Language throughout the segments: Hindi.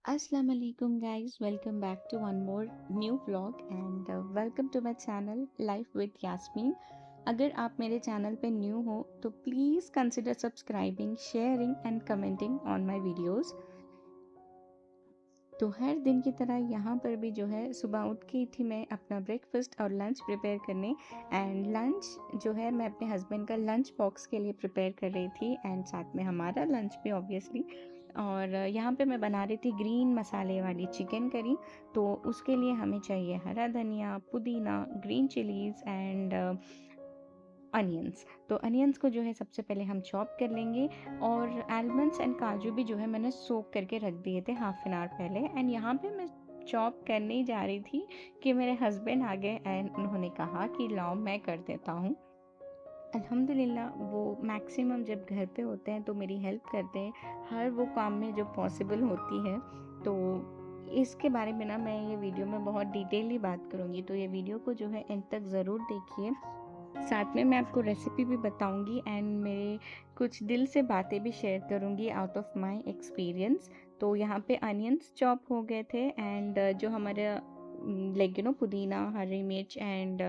Assalamu alaikum guys, welcome back to one more new vlog and welcome to my channel Life with Yasmin। अगर आप मेरे चैनल पे न्यू हो तो please consider subscribing, sharing and commenting on my videos. तो हर दिन की तरह यहाँ पर भी जो है सुबह उठ गई थी मैं अपना ब्रेकफास्ट और लंच प्रिपेयर करने। एंड लंच जो है मैं अपने हस्बैंड का लंच बॉक्स के लिए प्रिपेयर कर रही थी एंड साथ में हमारा लंच भी ऑब्वियसली। और यहाँ पे मैं बना रही थी ग्रीन मसाले वाली चिकन करी। तो उसके लिए हमें चाहिए हरा धनिया, पुदीना, ग्रीन चिलीज़ एंड अनियंस। तो अनियंस को जो है सबसे पहले हम चॉप कर लेंगे। और आलमंड्स एंड काजू भी जो है मैंने सोक करके रख दिए थे हाफ एन आवर पहले। एंड यहाँ पे मैं चॉप करने ही जा रही थी कि मेरे हस्बैंड आ गए एंड उन्होंने कहा कि लाओ मैं कर देता हूँ। अल्हम्दुलिल्लाह वो मैक्सिमम जब घर पे होते हैं तो मेरी हेल्प करते हैं हर वो काम में जो पॉसिबल होती है। तो इसके बारे में ना मैं ये वीडियो में बहुत डिटेलली बात करूँगी, तो ये वीडियो को जो है एंड तक ज़रूर देखिए। साथ में मैं आपको रेसिपी भी बताऊंगी एंड मेरे कुछ दिल से बातें भी शेयर करूंगी आउट ऑफ माय एक्सपीरियंस। तो यहाँ पे अनियंस चॉप हो गए थे एंड जो हमारा पुदीना, हरी मिर्च एंड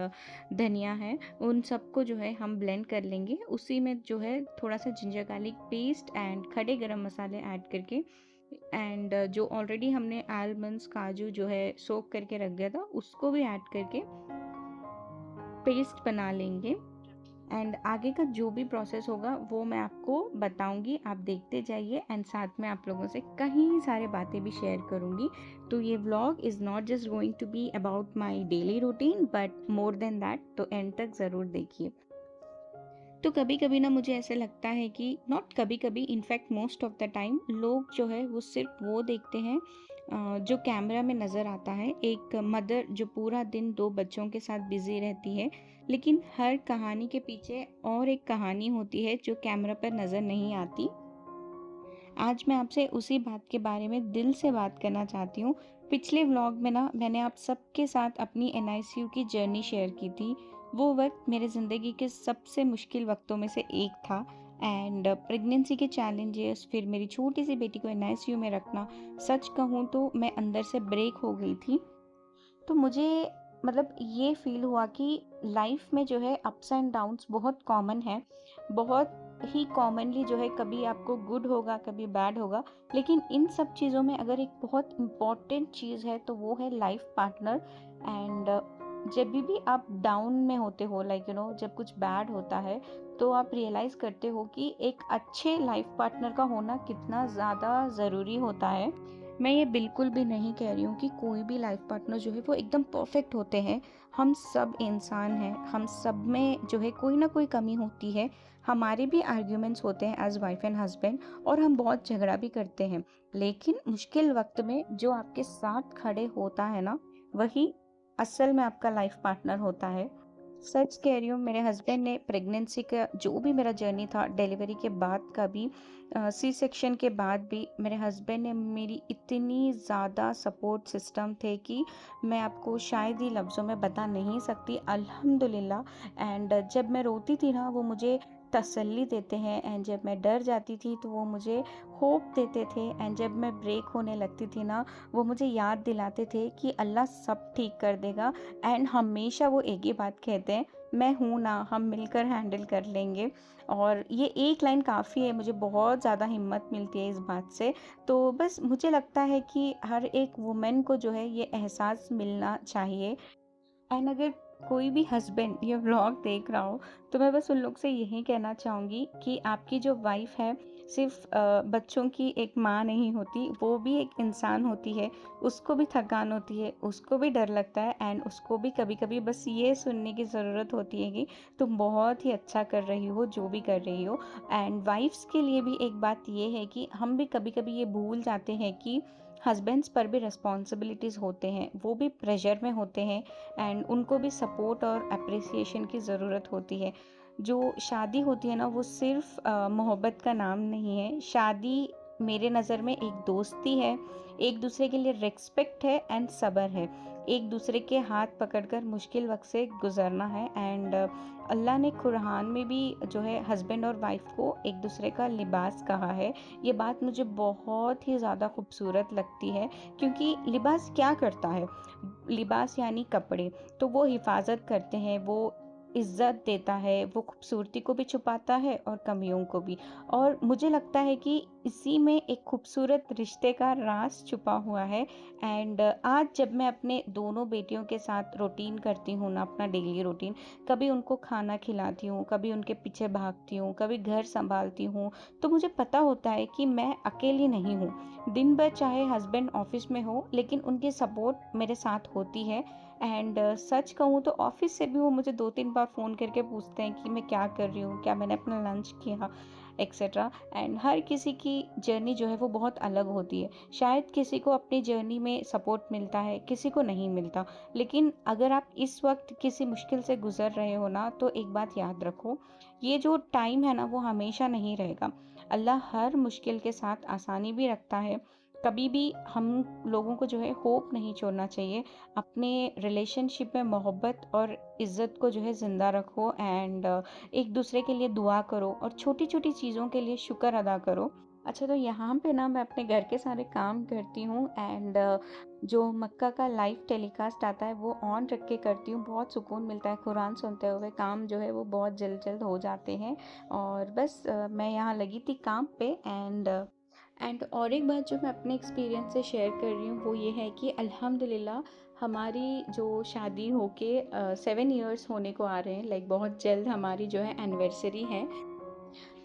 धनिया है, उन सबको जो है हम ब्लेंड कर लेंगे। उसी में जो है थोड़ा सा जिंजर गार्लिक पेस्ट एंड खड़े गरम मसाले ऐड करके एंड जो ऑलरेडी हमने आलमंड्स काजू जो है सोक करके रख दिया था उसको भी ऐड करके पेस्ट बना लेंगे। एंड आगे का जो भी प्रोसेस होगा वो मैं आपको बताऊंगी, आप देखते जाइए एंड साथ में आप लोगों से कई सारे बातें भी शेयर करूंगी। तो ये vlog is not just going to be about my daily routine but more than that, तो एंड तक ज़रूर देखिए। तो कभी कभी ना मुझे ऐसे लगता है कि नॉट कभी कभी, in fact most of the time लोग जो है वो सिर्फ वो देखते हैं जो कैमरा में नज़र आता है। एक मदर जो पूरा दिन दो बच्चों के साथ बिजी रहती है, लेकिन हर कहानी के पीछे और एक कहानी होती है जो कैमरा पर नज़र नहीं आती। आज मैं आपसे उसी बात के बारे में दिल से बात करना चाहती हूँ। पिछले व्लॉग में ना मैंने आप सबके साथ अपनी एनआईसीयू की जर्नी शेयर की थी। वो वक्त मेरे ज़िंदगी के सबसे मुश्किल वक्तों में से एक था। एंड प्रेगनेंसी के चैलेंजेस, फिर मेरी छोटी सी बेटी को एनआईसीयू में रखना, सच कहूँ तो मैं अंदर से ब्रेक हो गई थी। तो मुझे मतलब ये फील हुआ कि लाइफ में जो है अप्स एंड डाउन्स बहुत कॉमन है। बहुत ही कॉमनली जो है कभी आपको गुड होगा, कभी बैड होगा। लेकिन इन सब चीज़ों में अगर एक बहुत इम्पॉर्टेंट चीज़ है तो वो है लाइफ पार्टनर। एंड जब भी आप डाउन में होते हो, जब कुछ बैड होता है, तो आप रियलाइज़ करते हो कि एक अच्छे लाइफ पार्टनर का होना कितना ज़्यादा ज़रूरी होता है। मैं ये बिल्कुल भी नहीं कह रही हूँ कि कोई भी लाइफ पार्टनर जो है वो एकदम परफेक्ट होते हैं। हम सब इंसान हैं, हम सब में जो है कोई ना कोई कमी होती है। हमारे भी आर्ग्यूमेंट्स होते हैं एज वाइफ एंड हस्बैंड, और हम बहुत झगड़ा भी करते हैं। लेकिन मुश्किल वक्त में जो आपके साथ खड़े होता है ना, वही असल में आपका लाइफ पार्टनर होता है। सच कह रही हूँ, मेरे हस्बैंड ने प्रेगनेंसी का जो भी मेरा जर्नी था, डिलीवरी के बाद का भी, सी सेक्शन के बाद भी, मेरे हस्बैंड ने मेरी इतनी ज़्यादा सपोर्ट सिस्टम थे कि मैं आपको शायद ही लफ्ज़ों में बता नहीं सकती। अल्हम्दुलिल्लाह। एंड जब मैं रोती थी ना वो मुझे तसल्ली देते हैं, एंड जब मैं डर जाती थी तो वो मुझे होप देते थे, एंड जब मैं ब्रेक होने लगती थी ना वो मुझे याद दिलाते थे कि अल्लाह सब ठीक कर देगा। एंड हमेशा वो एक ही बात कहते हैं, मैं हूँ ना, हम मिलकर हैंडल कर लेंगे। और ये एक लाइन काफ़ी है, मुझे बहुत ज़्यादा हिम्मत मिलती है इस बात से। तो बस मुझे लगता है कि हर एक वुमेन को जो है ये एहसास मिलना चाहिए। एंड अगर कोई भी हस्बैंड ये व्लॉग देख रहा हो तो मैं बस उन लोग से यही कहना चाहूँगी कि आपकी जो वाइफ है सिर्फ बच्चों की एक माँ नहीं होती, वो भी एक इंसान होती है। उसको भी थकान होती है, उसको भी डर लगता है, एंड उसको भी कभी कभी बस ये सुनने की ज़रूरत होती है कि तुम बहुत ही अच्छा कर रही हो जो भी कर रही हो। एंड वाइफ्स के लिए भी एक बात ये है कि हम भी कभी कभी ये भूल जाते हैं कि हस्बैंड्स पर भी रिस्पॉन्सिबिलिटीज़ होते हैं, वो भी प्रेशर में होते हैं, एंड उनको भी सपोर्ट और अप्रिसिएशन की ज़रूरत होती है। जो शादी होती है ना वो सिर्फ मोहब्बत का नाम नहीं है। शादी मेरे नज़र में एक दोस्ती है, एक दूसरे के लिए रिस्पेक्ट है एंड सब्र है। एक दूसरे के हाथ पकड़कर मुश्किल वक़्त से गुज़रना है एंड अल्लाह ने कुरान में भी जो है हस्बैंड और वाइफ़ को एक दूसरे का लिबास कहा है। ये बात मुझे बहुत ही ज़्यादा खूबसूरत लगती है, क्योंकि लिबास क्या करता है? लिबास यानी कपड़े, तो वो हिफाज़त करते हैं, वो इज़्ज़त देता है, वो खूबसूरती को भी छुपाता है और कमियों को भी। और मुझे लगता है कि इसी में एक खूबसूरत रिश्ते का राज छुपा हुआ है। एंड आज जब मैं अपने दोनों बेटियों के साथ रूटीन करती हूँ ना, अपना डेली रूटीन, कभी उनको खाना खिलाती हूँ, कभी उनके पीछे भागती हूँ, कभी घर सँभालती हूँ, तो मुझे पता होता है कि मैं अकेली नहीं हूँ। दिन भर चाहे हस्बैंड ऑफ़िस में हो, लेकिन उनकी सपोर्ट मेरे साथ होती है। एंड सच कहूँ तो ऑफ़िस से भी वो मुझे 2-3 बार फ़ोन करके पूछते हैं कि मैं क्या कर रही हूँ? क्या मैंने अपना लंच किया? एक्सेट्रा। एंड हर किसी की जर्नी जो है वो बहुत अलग होती है। शायद किसी को अपनी जर्नी में सपोर्ट मिलता है, किसी को नहीं मिलता। लेकिन अगर आप इस वक़्त किसी मुश्किल से गुज़र रहे हो ना, तो एक बात याद रखो, ये जो टाइम है ना वो हमेशा नहीं रहेगा। अल्लाह हर मुश्किल के साथ आसानी भी रखता है। कभी भी हम लोगों को जो है होप नहीं छोड़ना चाहिए। अपने रिलेशनशिप में मोहब्बत और इज़्ज़त को जो है ज़िंदा रखो एंड एक दूसरे के लिए दुआ करो और छोटी-छोटी चीज़ों के लिए शुक्र अदा करो। अच्छा, तो यहाँ पे ना मैं अपने घर के सारे काम करती हूँ एंड जो मक्का का लाइव टेलीकास्ट आता है वो ऑन रख के करती हूँ। बहुत सुकून मिलता है कुरान सुनते हुए, काम जो है वो बहुत जल्द-जल्द हो जाते हैं। और बस मैं यहाँ लगी थी काम पे एंड और एक बात जो मैं अपने एक्सपीरियंस से शेयर कर रही हूँ वो ये है कि अल्हम्दुलिल्लाह हमारी जो शादी होके 7 इयर्स होने को आ रहे हैं, लाइक बहुत जल्द हमारी जो है एनिवर्सरी है।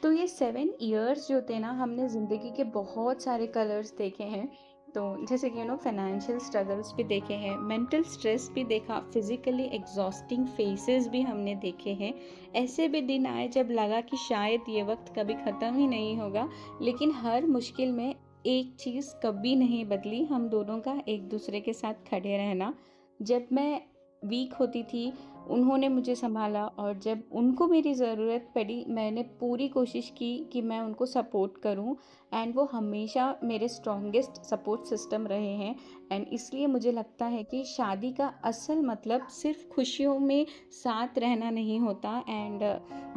तो ये 7 इयर्स जो थे ना, हमने ज़िंदगी के बहुत सारे कलर्स देखे हैं। तो जैसे कि फाइनेंशियल स्ट्रगल्स भी देखे हैं, मेंटल स्ट्रेस भी देखा, फिज़िकली एग्ज़ॉस्टिंग फेसेस भी हमने देखे हैं। ऐसे भी दिन आए जब लगा कि शायद ये वक़्त कभी ख़त्म ही नहीं होगा, लेकिन हर मुश्किल में एक चीज़ कभी नहीं बदली, हम दोनों का एक दूसरे के साथ खड़े रहना। जब मैं वीक होती थी, उन्होंने मुझे सँभाला और जब उनको मेरी ज़रूरत पड़ी, मैंने पूरी कोशिश की कि मैं उनको सपोर्ट करूँ एंड वो हमेशा मेरे स्ट्रॉन्गेस्ट सपोर्ट सिस्टम रहे हैं। एंड इसलिए मुझे लगता है कि शादी का असल मतलब सिर्फ़ खुशियों में साथ रहना नहीं होता। एंड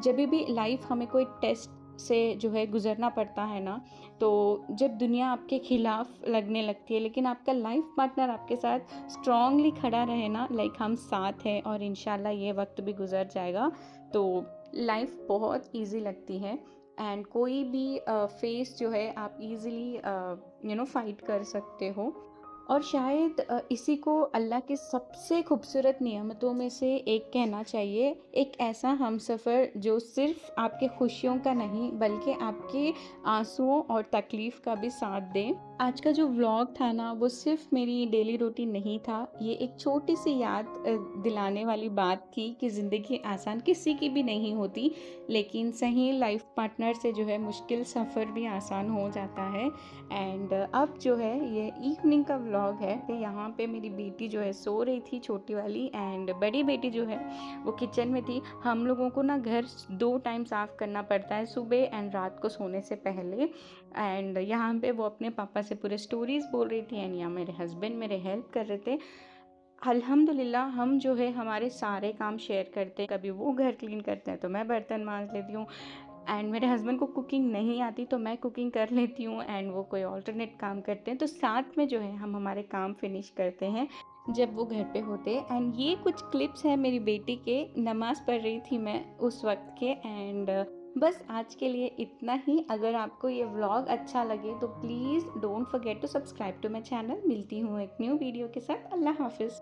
जभी भी लाइफ़ हमें कोई टेस्ट से जो है गुज़रना पड़ता है ना, तो जब दुनिया आपके खिलाफ लगने लगती है, लेकिन आपका लाइफ पार्टनर आपके साथ स्ट्रांगली खड़ा रहे ना, लाइक हम साथ हैं और इंशाल्लाह ये वक्त भी गुजर जाएगा, तो लाइफ बहुत इजी लगती है। एंड कोई भी फेस जो है आप इजीली फाइट कर सकते हो। और शायद इसी को अल्लाह की सबसे खूबसूरत नियामतों में से एक कहना चाहिए, एक ऐसा हमसफ़र जो सिर्फ़ आपके खुशियों का नहीं बल्कि आपके आँसुओं और तकलीफ़ का भी साथ दे। आज का जो व्लॉग था ना वो सिर्फ़ मेरी डेली रूटीन नहीं था, ये एक छोटी-सी याद दिलाने वाली बात थी कि ज़िंदगी आसान किसी की भी नहीं होती, लेकिन सही लाइफ़ पार्टनर से जो है मुश्किल सफ़र भी आसान हो जाता है। एंड अब जो है ये इवनिंग का व्लॉग है कि यहाँ पे मेरी बेटी जो है सो रही थी, छोटी वाली, एंड बड़ी बेटी जो है वो किचन में थी। हम लोगों को ना घर 2 टाइम साफ़ करना पड़ता है, सुबह एंड रात को सोने से पहले। एंड यहाँ पे वो अपने पापा से पूरे स्टोरीज़ बोल रही थी एंड यहाँ मेरे हस्बैंड मेरे हेल्प कर रहे थे। अल्हम्दुलिल्लाह हम जो है हमारे सारे काम शेयर करते हैं, कभी वो घर क्लीन करते हैं तो मैं बर्तन मांज लेती हूँ एंड मेरे हस्बैंड को कुकिंग नहीं आती तो मैं कुकिंग कर लेती हूँ एंड वो कोई ऑल्टरनेट काम करते हैं, तो साथ में जो है हम हमारे काम फिनिश करते हैं जब वो घर पे होते हैं। एंड ये कुछ क्लिप्स हैं मेरी बेटी के, नमाज़ पढ़ रही थी मैं उस वक्त के। एंड बस आज के लिए इतना ही। अगर आपको ये व्लॉग अच्छा लगे तो please don't forget to subscribe to my channel. मिलती हूँ एक न्यू वीडियो के साथ। अल्लाह हाफिज़।